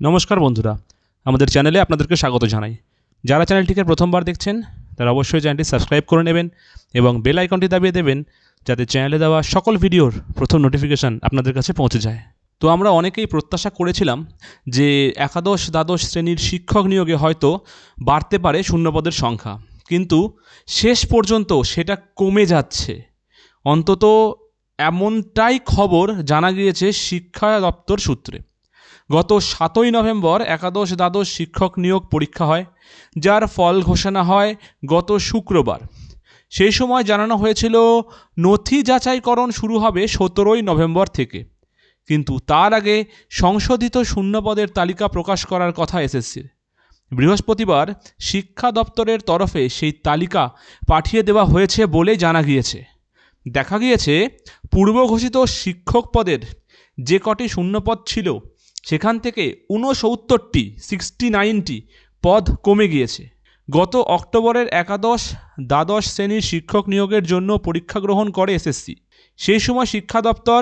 নমস্কার বন্ধুরা, আমাদের চ্যানেলে আপনাদেরকে স্বাগত জানাই। যারা চ্যানেলটিকে প্রথমবার দেখছেন তারা অবশ্যই চ্যানেলটি সাবস্ক্রাইব করে নেবেন এবং বেল আইকনটি দাবিয়ে দেবেন, যাতে চ্যানেলে দেওয়া সকল ভিডিওর প্রথম নোটিফিকেশান আপনাদের কাছে পৌঁছে যায়। তো আমরা অনেকেই প্রত্যাশা করেছিলাম যে একাদশ দ্বাদশ শ্রেণীর শিক্ষক নিয়োগে হয়তো বাড়তে পারে শূন্যপদের সংখ্যা, কিন্তু শেষ পর্যন্ত সেটা কমে যাচ্ছে। অন্তত এমনটাই খবর জানা গিয়েছে শিক্ষা দপ্তর সূত্রে। গত 7ই নভেম্বর একাদশ দ্বাদশ শিক্ষক নিয়োগ পরীক্ষা হয়, যার ফল ঘোষণা হয় গত শুক্রবার। সেই সময় জানানো হয়েছিল নথি যাচাইকরণ শুরু হবে 17ই নভেম্বর থেকে, কিন্তু তার আগে সংশোধিত শূন্যপদের তালিকা প্রকাশ করার কথা এসএসসির। বৃহস্পতিবার শিক্ষা দপ্তরের তরফে সেই তালিকা পাঠিয়ে দেওয়া হয়েছে বলে জানা গিয়েছে। দেখা গিয়েছে পূর্ব ঘোষিত শিক্ষক পদের যে কটি শূন্যপদ ছিল সেখান থেকে 69টি পদ কমে গিয়েছে। গত অক্টোবরের একাদশ দ্বাদশ শ্রেণীর শিক্ষক নিয়োগের জন্য পরীক্ষা গ্রহণ করে এসএসসি। সেই সময় শিক্ষা দপ্তর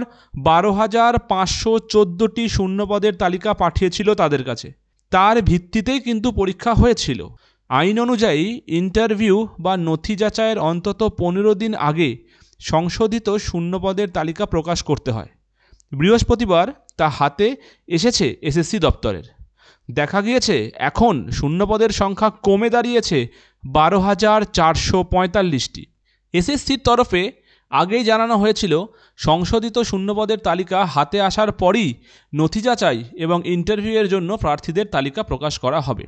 12,514টি শূন্যপদের তালিকা পাঠিয়েছিল তাদের কাছে। তার ভিত্তিতেই কিন্তু পরীক্ষা হয়েছিল। আইন অনুযায়ী ইন্টারভিউ বা নথি যাচাইয়ের অন্তত 15 দিন আগে সংশোধিত শূন্যপদের তালিকা প্রকাশ করতে হয়। বৃহস্পতিবার তা হাতে এসেছে এসএসসি দপ্তরের। দেখা গিয়েছে এখন শূন্যপদের সংখ্যা কমে দাঁড়িয়েছে 12,445টি। এসএসসির তরফে আগেই জানানো হয়েছিল সংশোধিত শূন্যপদের তালিকা হাতে আসার পরই নথি যাচাই এবং ইন্টারভিউয়ের জন্য প্রার্থীদের তালিকা প্রকাশ করা হবে।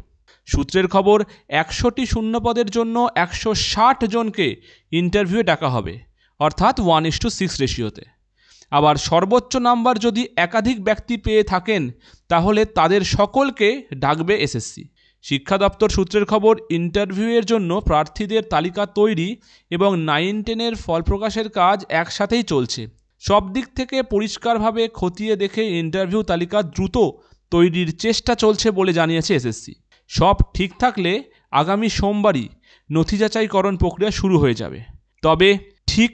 সূত্রের খবর, 100টি শূন্যপদের জন্য 160 জনকে ইন্টারভিউয়ে ডাকা হবে, অর্থাৎ 1:6 রেশিওতে। আবার সর্বোচ্চ নাম্বার যদি একাধিক ব্যক্তি পেয়ে থাকেন তাহলে তাদের সকলকে ডাকবে এসএসসি। শিক্ষা দপ্তর সূত্রের খবর, ইন্টারভিউয়ের জন্য প্রার্থীদের তালিকা তৈরি এবং 9-10-এর ফল প্রকাশের কাজ একসাথেই চলছে। সব দিক থেকে পরিষ্কারভাবে খতিয়ে দেখে ইন্টারভিউ তালিকা দ্রুত তৈরির চেষ্টা চলছে বলে জানিয়েছে এসএসসি। সব ঠিক থাকলে আগামী সোমবারই নথি যাচাইকরণ প্রক্রিয়া শুরু হয়ে যাবে। তবে ঠিক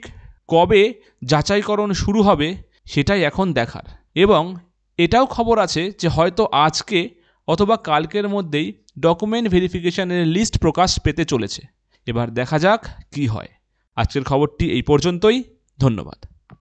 কবে যাচাইকরণ শুরু হবে সেটাই এখন দেখার। এবং এটাও খবর আছে যে হয়তো আজকে অথবা কালকের মধ্যেই ডকুমেন্ট ভেরিফিকেশনের লিস্ট প্রকাশ পেতে চলেছে। এবার দেখা যাক কি হয়। আজকের খবরটি এই পর্যন্তই। ধন্যবাদ।